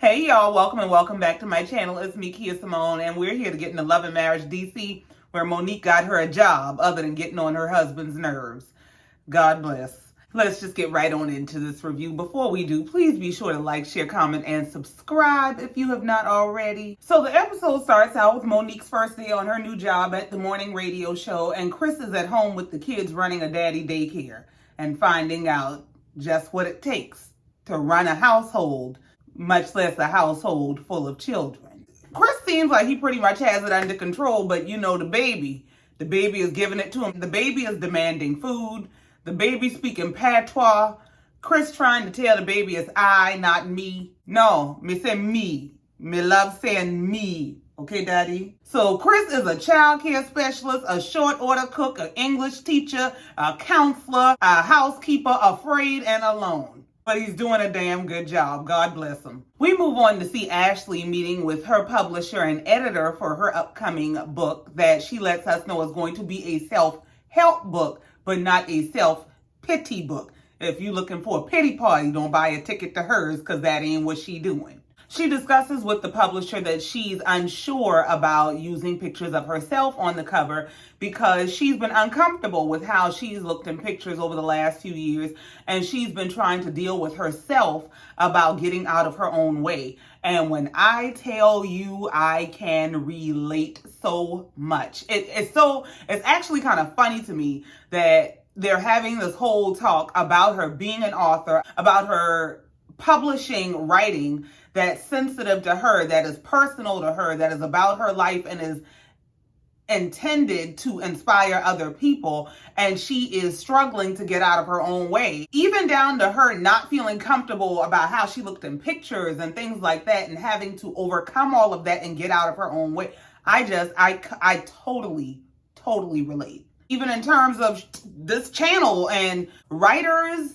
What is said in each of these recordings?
Hey y'all, welcome and welcome back to my channel. It's me, Kia Simone, and we're here to get into Love and Marriage DC, where Monique got her a job other than getting on her husband's nerves. God bless. Let's just get right on into this review. Before we do, please be sure to like, share, comment, and subscribe if you have not already. So the episode starts out with Monique's first day on her new job at the morning radio show, and Chris is at home with the kids running a daddy daycare and finding out just what it takes to run a household, much less a household full of children. Chris seems like he pretty much has it under control, but you know the baby is giving it to him. The baby is demanding food. The baby speaking patois. Chris trying to tell the baby it's I, not me. No, me say me. Me love saying me. Okay, daddy? So Chris is a child care specialist, a short order cook, an English teacher, a counselor, a housekeeper, afraid and alone. But he's doing a damn good job. God bless him. We move on to see Ashley meeting with her publisher and editor for her upcoming book that she lets us know is going to be a self-help book, but not a self-pity book. If you're looking for a pity party, don't buy a ticket to hers, because that ain't what she doing. She discusses with the publisher that she's unsure about using pictures of herself on the cover because she's been uncomfortable with how she's looked in pictures over the last few years, and she's been trying to deal with herself about getting out of her own way. And when I tell you, I can relate so much. It's actually kind of funny to me that they're having this whole talk about her being an author, about her publishing writing that's sensitive to her, that is personal to her, that is about her life and is intended to inspire other people, and she is struggling to get out of her own way, even down to her not feeling comfortable about how she looked in pictures and things like that, and having to overcome all of that and get out of her own way. I totally relate. Even in terms of this channel, and writers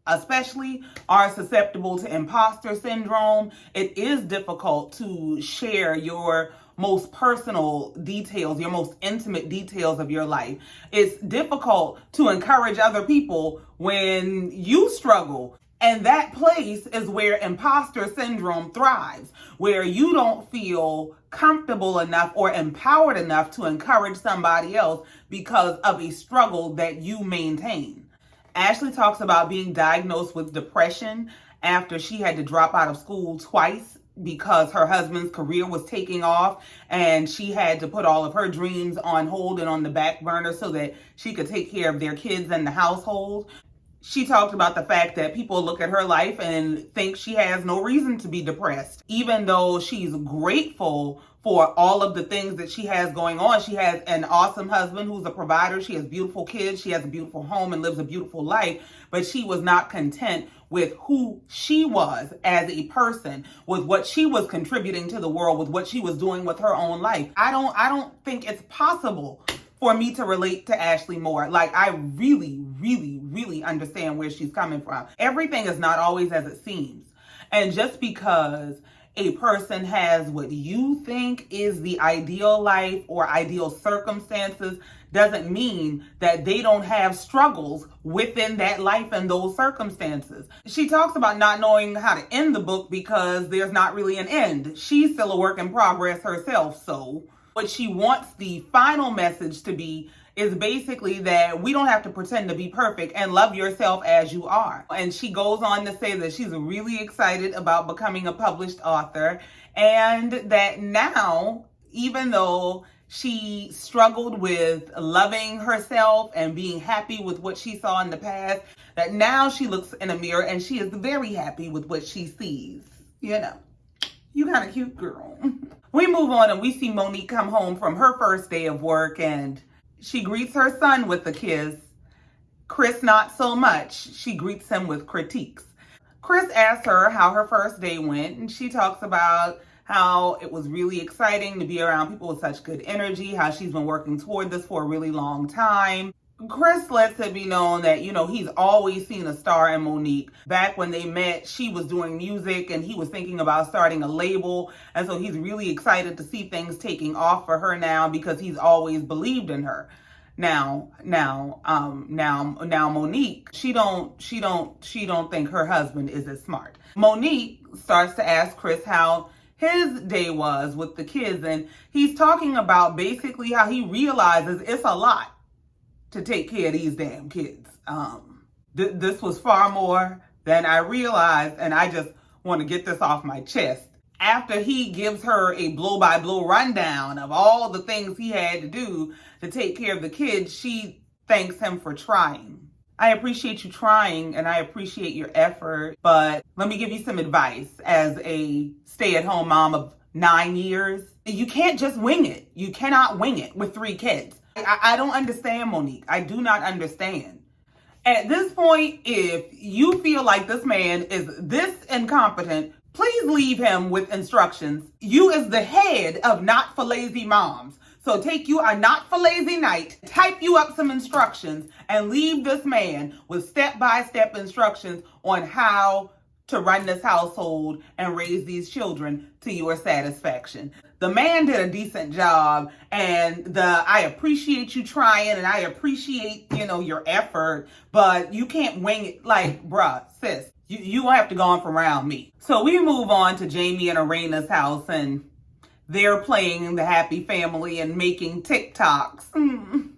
especially are susceptible to imposter syndrome. It is difficult to share your most personal details, your most intimate details of your life. It's difficult to encourage other people when you struggle. And that place is where imposter syndrome thrives, where you don't feel comfortable enough or empowered enough to encourage somebody else because of a struggle that you maintain. Ashley talks about being diagnosed with depression after she had to drop out of school twice because her husband's career was taking off, and she had to put all of her dreams on hold and on the back burner so that she could take care of their kids and the household. She talked about the fact that people look at her life and think she has no reason to be depressed, even though she's grateful for all of the things that she has going on. She has an awesome husband who's a provider. She has beautiful kids. She has a beautiful home and lives a beautiful life. But she was not content with who she was as a person, with what she was contributing to the world, with what she was doing with her own life. I don't think it's possible for me to relate to Ashley more. Like, I really understand where she's coming from. Everything is not always as it seems. And just because a person has what you think is the ideal life or ideal circumstances doesn't mean that they don't have struggles within that life and those circumstances. She talks about not knowing how to end the book because there's not really an end. She's still a work in progress herself, so what she wants the final message to be is basically that we don't have to pretend to be perfect, and love yourself as you are. And she goes on to say that she's really excited about becoming a published author, and that now, even though she struggled with loving herself and being happy with what she saw in the past, that now she looks in a mirror and she is very happy with what she sees. You know, you kind of cute, girl. We move on and we see Monique come home from her first day of work, and she greets her son with a kiss. Chris, not so much. She greets him with critiques. Chris asks her how her first day went, and she talks about how it was really exciting to be around people with such good energy, how she's been working toward this for a really long time. Chris lets it be known that, you know, he's always seen a star in Monique. Back when they met, she was doing music and he was thinking about starting a label. And so he's really excited to see things taking off for her now because he's always believed in her. Now Monique, she don't think her husband is as smart. Monique starts to ask Chris how his day was with the kids, and he's talking about basically how he realizes it's a lot to take care of these damn kids. This was far more than I realized, and I just want to get this off my chest. After he gives her a blow-by-blow rundown of all the things he had to do to take care of the kids, she thanks him for trying. I appreciate you trying, and I appreciate your effort, but let me give you some advice as a stay-at-home mom of 9 years. You can't just wing it. You cannot wing it with 3 kids. I don't understand, Monique. I do not understand. At this point, if you feel like this man is this incompetent, please leave him with instructions. You as the head of Not for Lazy Moms. So take you a Not for Lazy night, type you up some instructions, and leave this man with step-by-step instructions on how to run this household and raise these children to your satisfaction. The man did a decent job, and I appreciate you trying, and I appreciate, your effort, but you can't wing it like, bruh, sis, you have to go on from around me. So we move on to Jamie and Erana's house, and they're playing the happy family and making TikToks.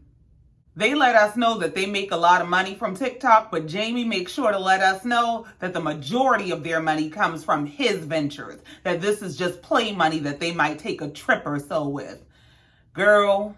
They let us know that they make a lot of money from TikTok, but Jamie makes sure to let us know that the majority of their money comes from his ventures, that this is just play money that they might take a trip or so with. Girl,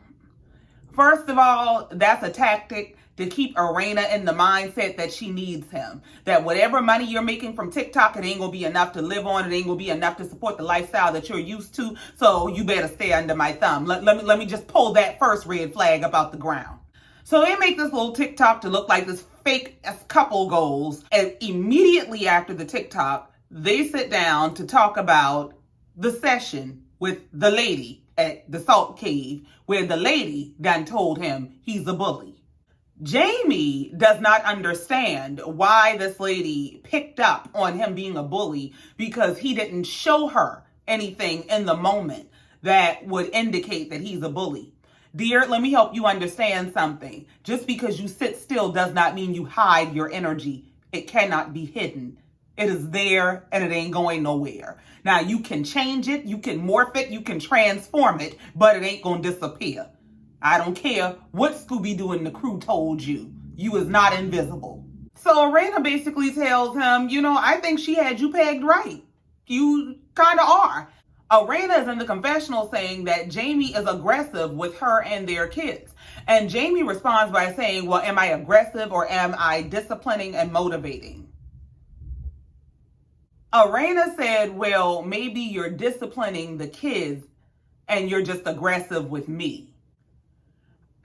first of all, that's a tactic to keep Erana in the mindset that she needs him. That whatever money you're making from TikTok, it ain't gonna be enough to live on. It ain't gonna be enough to support the lifestyle that you're used to. So you better stay under my thumb. Let me just pull that first red flag up out the ground. So they make this little TikTok to look like this fake couple goals. And immediately after the TikTok, they sit down to talk about the session with the lady at the salt cave, where the lady done told him he's a bully. Jamie does not understand why this lady picked up on him being a bully, because he didn't show her anything in the moment that would indicate that he's a bully. Dear, let me help you understand something. Just because you sit still does not mean you hide your energy. It cannot be hidden. It is there and it ain't going nowhere. Now, you can change it, you can morph it, you can transform it, but it ain't going to disappear. I don't care what Scooby-Doo and the crew told you. You is not invisible. So Erana basically tells him, I think she had you pegged right. You kind of are. Erana is in the confessional saying that Jamie is aggressive with her and their kids. And Jamie responds by saying, well, am I aggressive or am I disciplining and motivating? Erana said, well, maybe you're disciplining the kids and you're just aggressive with me.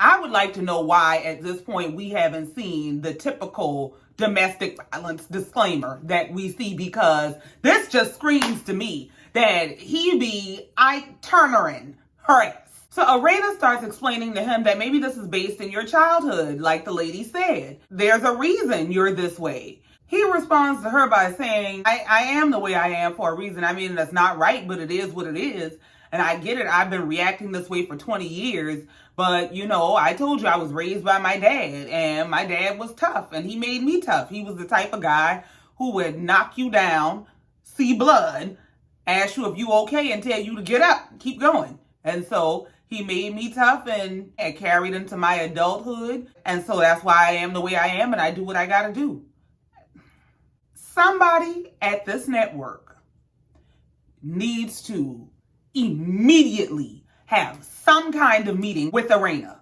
I would like to know why at this point we haven't seen the typical domestic violence disclaimer that we see, because this just screams to me that he be Ike Turnering her ass. So Erana starts explaining to him that maybe this is based in your childhood, like the lady said. There's a reason you're this way. He responds to her by saying, I am the way I am for a reason. I mean, that's not right, but it is what it is. And I get it. I've been reacting this way for 20 years. But, I told you I was raised by my dad, and my dad was tough, and he made me tough. He was the type of guy who would knock you down, see blood, ask you if you okay, and tell you to get up, keep going. And so he made me tough, and it carried into my adulthood. And so that's why I am the way I am, and I do what I got to do. Somebody at this network needs to immediately have some kind of meeting with Erana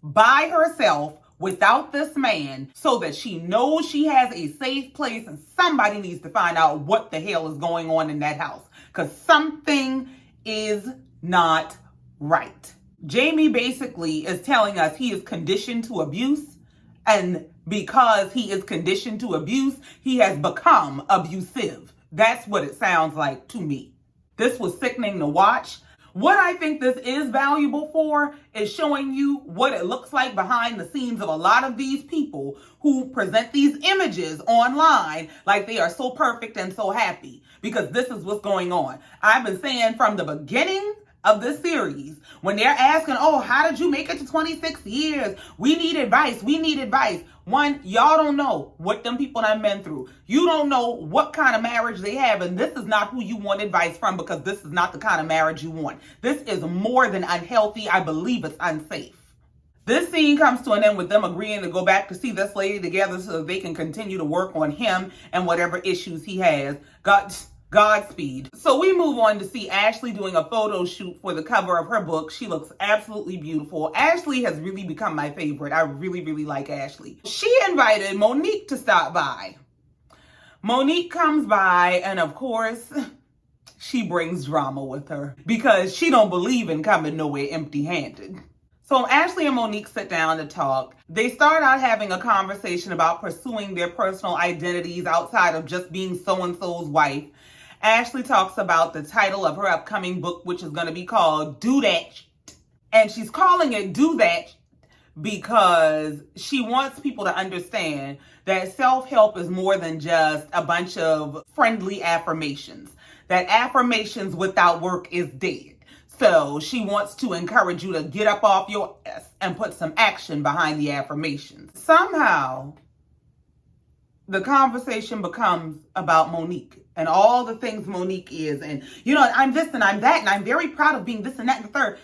by herself without this man, so that she knows she has a safe place, and somebody needs to find out what the hell is going on in that house, because something is not right. Jamie basically is telling us he is conditioned to abuse, and because he is conditioned to abuse, he has become abusive. That's what it sounds like to me. This was sickening to watch. What I think this is valuable for is showing you what it looks like behind the scenes of a lot of these people who present these images online like they are so perfect and so happy, because this is what's going on. I've been saying from the beginning of this series, when they're asking, oh, how did you make it to 26 years? We need advice. We need advice. One, y'all don't know what them people done been through. You don't know what kind of marriage they have, and this is not who you want advice from, because this is not the kind of marriage you want. This is more than unhealthy. I believe it's unsafe. This scene comes to an end with them agreeing to go back to see this lady together so that they can continue to work on him and whatever issues he has. Godspeed. So we move on to see Ashley doing a photo shoot for the cover of her book. She looks absolutely beautiful. Ashley has really become my favorite. I really, really like Ashley. She invited Monique to stop by. Monique comes by, and of course, she brings drama with her because she don't believe in coming nowhere empty-handed. So Ashley and Monique sit down to talk. They start out having a conversation about pursuing their personal identities outside of just being so-and-so's wife. Ashley talks about the title of her upcoming book, which is going to be called Do That Shit. And she's calling it Do That Shit because she wants people to understand that self-help is more than just a bunch of friendly affirmations. That affirmations without work is dead. So she wants to encourage you to get up off your ass and put some action behind the affirmations. Somehow, the conversation becomes about Monique and all the things Monique is. And, you know, I'm this and I'm that, and I'm very proud of being this and that and the third.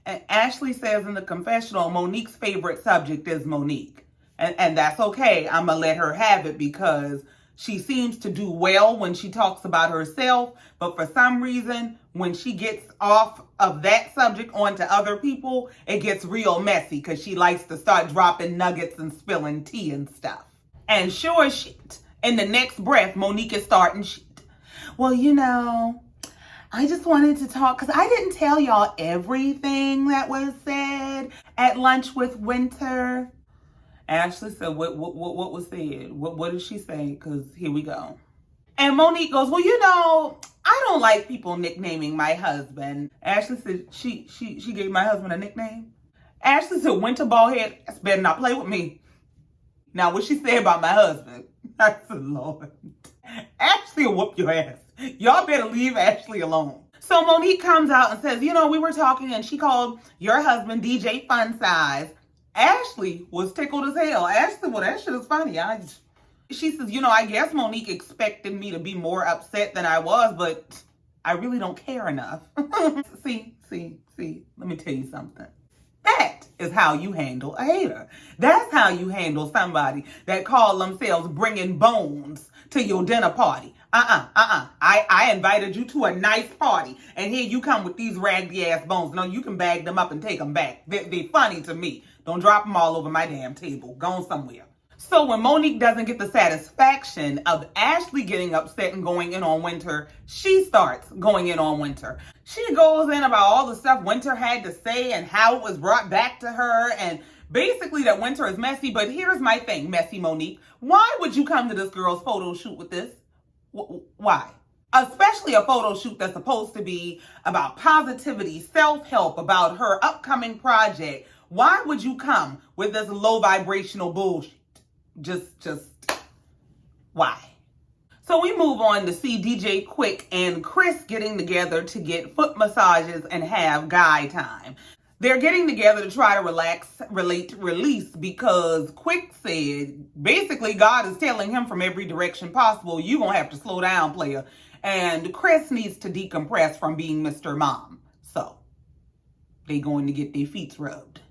And Ashley says in the confessional, Monique's favorite subject is Monique. And that's okay. I'm going to let her have it because she seems to do well when she talks about herself, but for some reason, when she gets off of that subject onto other people, it gets real messy because she likes to start dropping nuggets and spilling tea and stuff. And sure as shit, in the next breath, Monique is starting shit. Well, you know, I just wanted to talk because I didn't tell y'all everything that was said at lunch with Winter. Ashley said, what was said? What did she say? Because here we go. And Monique goes, well, you know, I don't like people nicknaming my husband. Ashley said, she gave my husband a nickname? Ashley said, Winter Ballhead, better not play with me. Now, what she said about my husband? I said, Lord. Ashley will whoop your ass. Y'all better leave Ashley alone. So Monique comes out and says, you know, we were talking and she called your husband DJ Fun Size. Ashley was tickled as hell. Ashley, well, that shit is funny. She says, you know, I guess Monique expected me to be more upset than I was, but I really don't care enough. See, let me tell you something. That is how you handle a hater. That's how you handle somebody that call themselves bringing bones to your dinner party. I invited you to a nice party, and here you come with these raggedy ass bones. No, you can bag them up and take them back. They're funny to me. Don't drop them all over my damn table. Go on somewhere. So when Monique doesn't get the satisfaction of Ashley getting upset and going in on Winter, she starts going in on Winter. She goes in about all the stuff Winter had to say and how it was brought back to her, and basically that Winter is messy. But here's my thing, messy Monique. Why would you come to this girl's photo shoot with this? Why? Especially a photo shoot that's supposed to be about positivity, self-help, about her upcoming project. Why would you come with this low vibrational bullshit? Just why? So we move on to see DJ Quick and Chris getting together to get foot massages and have guy time. They're getting together to try to release because Quick said, basically God is telling him from every direction possible, you're going to have to slow down, player. And Chris needs to decompress from being Mr. Mom. So they're going to get their feet rubbed.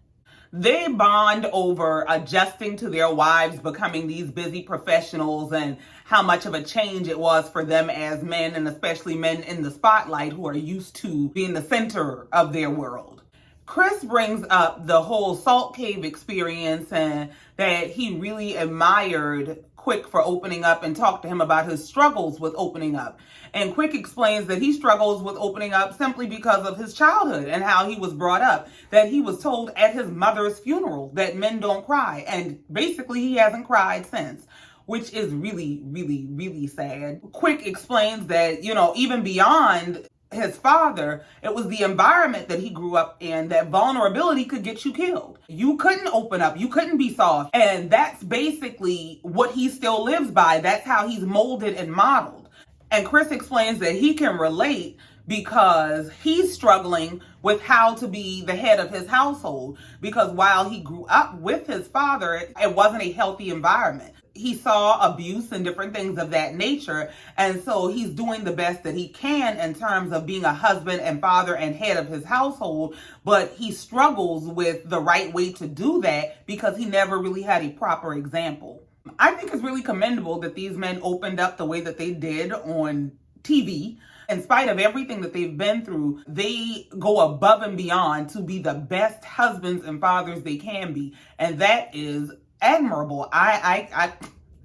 They bond over adjusting to their wives becoming these busy professionals and how much of a change it was for them as men, and especially men in the spotlight who are used to being the center of their world. Chris brings up the whole Salt Cave experience and that he really admired Quick for opening up and talked to him about his struggles with opening up. And Quick explains that he struggles with opening up simply because of his childhood and how he was brought up. That he was told at his mother's funeral that men don't cry. And basically he hasn't cried since, which is really, really, really sad. Quick explains that, you know, even beyond his father, it was the environment that he grew up in, that vulnerability could get you killed. You couldn't open up. You couldn't be soft. And that's basically what he still lives by. That's how he's molded and modeled. And Chris explains that he can relate because he's struggling with how to be the head of his household, because while he grew up with his father, it wasn't a healthy environment. He saw abuse and different things of that nature, and so he's doing the best that he can in terms of being a husband and father and head of his household, but he struggles with the right way to do that because he never really had a proper example. I think it's really commendable that these men opened up the way that they did on TV. In spite of everything that they've been through, they go above and beyond to be the best husbands and fathers they can be. And that is admirable. I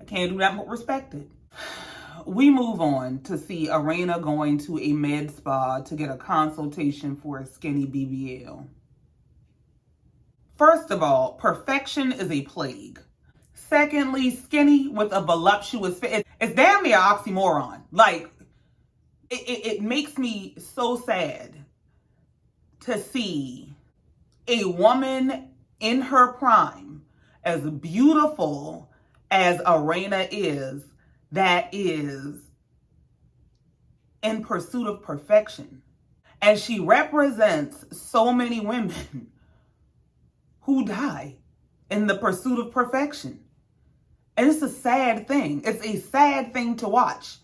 can't do that but respect it. We move on to see Erana going to a med spa to get a consultation for a skinny BBL. First of all, perfection is a plague. Secondly, skinny with a voluptuous fit. It's damn near an oxymoron. Like, it makes me so sad to see a woman in her prime, as beautiful as Erana is, that is in pursuit of perfection. And she represents so many women who die in the pursuit of perfection. And it's a sad thing. It's a sad thing to watch.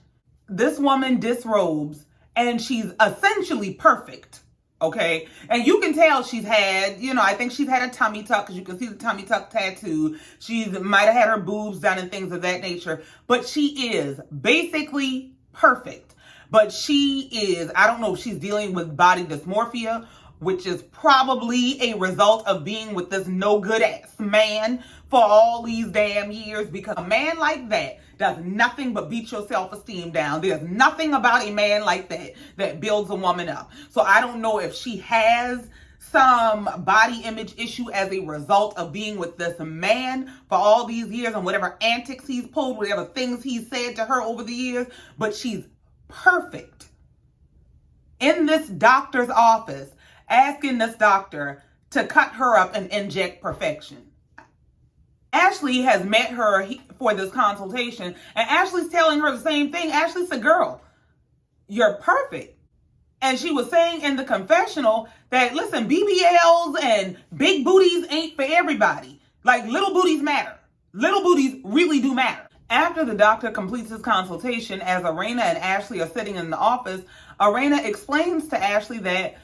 This woman disrobes and she's essentially perfect, okay? And you can tell she's had, I think she's had a tummy tuck, because you can see the tummy tuck tattoo. She might have had her boobs done and things of that nature. But she is basically perfect. But she is, I don't know if she's dealing with body dysmorphia, which is probably a result of being with this no good ass man for all these damn years, because a man like that does nothing but beat your self-esteem down. There's nothing about a man like that that builds a woman up. So I don't know if she has some body image issue as a result of being with this man for all these years and whatever antics he's pulled, whatever things he's said to her over the years, but she's perfect. In this doctor's office, asking this doctor to cut her up and inject perfection. Ashley has met her for this consultation, and Ashley's telling her the same thing. Ashley said, girl, you're perfect. And she was saying in the confessional that, listen, BBLs and big booties ain't for everybody. Like, little booties matter. Little booties really do matter. After the doctor completes his consultation, as Erana and Ashley are sitting in the office, Erana explains to Ashley that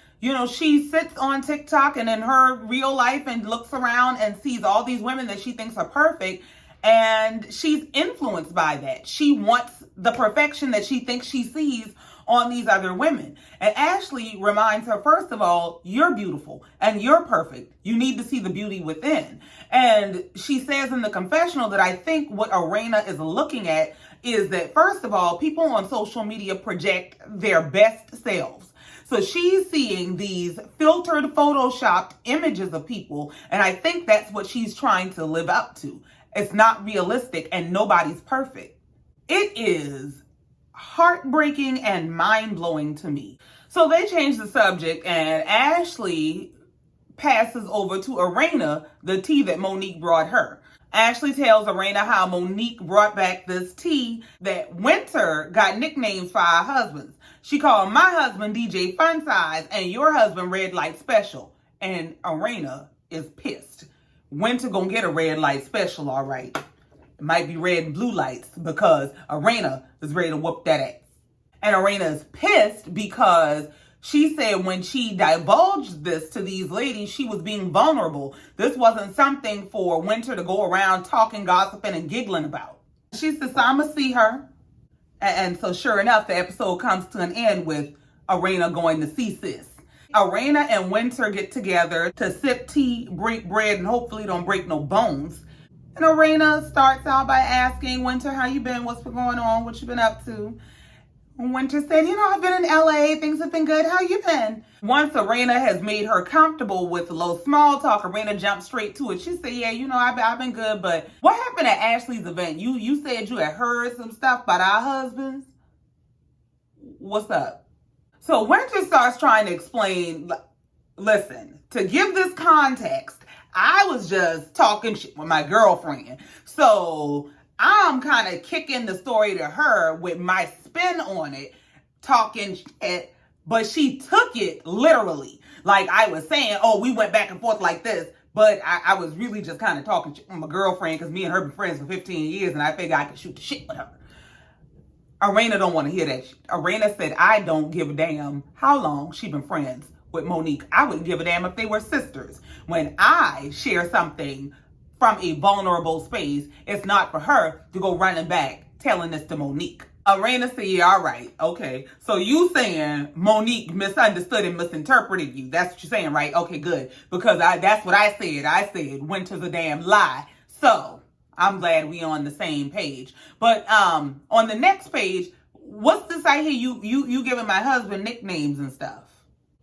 she sits on TikTok and in her real life and looks around and sees all these women that she thinks are perfect, and she's influenced by that. She wants the perfection that she thinks she sees on these other women. And Ashley reminds her, first of all, you're beautiful and you're perfect. You need to see the beauty within. And she says in the confessional that I think what Erana is looking at is that, first of all, people on social media project their best selves. So she's seeing these filtered, photoshopped images of people, and I think that's what she's trying to live up to. It's not realistic, and nobody's perfect. It is heartbreaking and mind-blowing to me. So they changed the subject, and Ashley passes over to Erana the tea that Monique brought her. Ashley tells Erana how Monique brought back this tea that Winter got nicknames for our husbands. She called my husband DJ Fun Size and your husband Red Light Special. And Erana is pissed. Winter gonna get a red light special, all right. It might be red and blue lights, because Erana is ready to whoop that ass. And Erana is pissed because she said when she divulged this to these ladies, she was being vulnerable. This wasn't something for Winter to go around talking, gossiping, and giggling about. She says, I'm going to see her. And so sure enough, the episode comes to an end with Erana going to see sis. Erana and Winter get together to sip tea, break bread, and hopefully don't break no bones. And Erana starts out by asking Winter, how you been? What's been going on? What you been up to? Winter said, I've been in LA. Things have been good. How you been? Once Erana has made her comfortable with a little small talk, Erana jumped straight to it. She said, yeah, I've been good. But what happened at Ashley's event? You said you had heard some stuff about our husbands. What's up? So Winter starts trying to explain, listen, to give this context, I was just talking shit with my girlfriend. So I'm kind of kicking the story to her with my spin on it, talking shit But she took it literally. Like I was saying, oh, we went back and forth like this. But I was really just kind of talking to my girlfriend because me and her been friends for 15 years and I figured I could shoot the shit with her. Erana don't want to hear that shit. Erana said, I don't give a damn how long she been friends with Monique. I wouldn't give a damn if they were sisters. When I share something from a vulnerable space, it's not for her to go running back telling this to Monique. Erana said, yeah, all right, okay. So you saying Monique misunderstood and misinterpreted you. That's what you're saying, right? Okay, good. Because that's what I said. I said Winter's a damn lie. So I'm glad we on the same page. But on the next page, what's this I hear you giving my husband nicknames and stuff?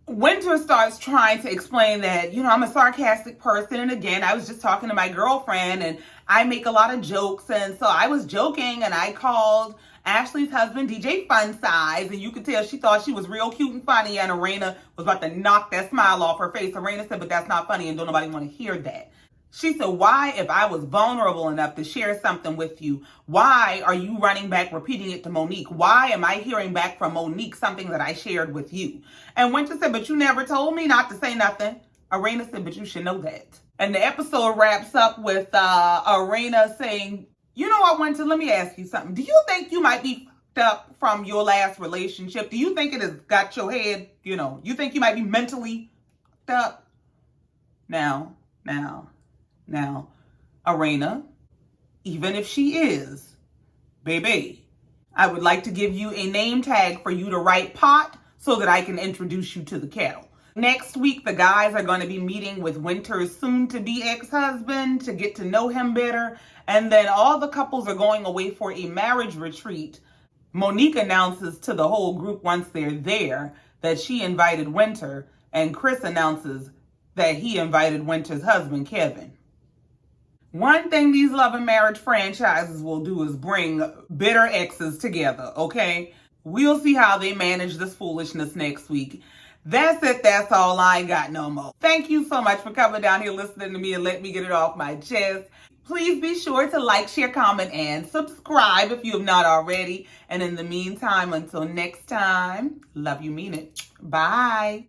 Winter starts trying to explain that, I'm a sarcastic person. And again, I was just talking to my girlfriend and I make a lot of jokes. And so I was joking and I called Ashley's husband, DJ Fun Size. And you could tell she thought she was real cute and funny. And Erana was about to knock that smile off her face. Erana said, but that's not funny and don't nobody want to hear that. She said, why, if I was vulnerable enough to share something with you, why are you running back, repeating it to Monique? Why am I hearing back from Monique something that I shared with you? And Winter said, but you never told me not to say nothing. Erana said, but you should know that. And the episode wraps up with Erana saying, what, Winter, let me ask you something. Do you think you might be fucked up from your last relationship? Do you think it has got your head, you think you might be mentally fucked up? Now, Erana, even if she is, baby, I would like to give you a name tag for you to write pot so that I can introduce you to the kettle. Next week, the guys are going to be meeting with Winter's soon-to-be ex-husband to get to know him better. And then all the couples are going away for a marriage retreat. Monique announces to the whole group once they're there that she invited Winter. And Chris announces that he invited Winter's husband, Kevin. One thing these love and marriage franchises will do is bring bitter exes together, okay? We'll see how they manage this foolishness next week. That's it. That's all. I ain't got no more. Thank you so much for coming down here listening to me and let me get it off my chest. Please be sure to like, share, comment, and subscribe if you have not already. And in the meantime, until next time, love you, mean it. Bye.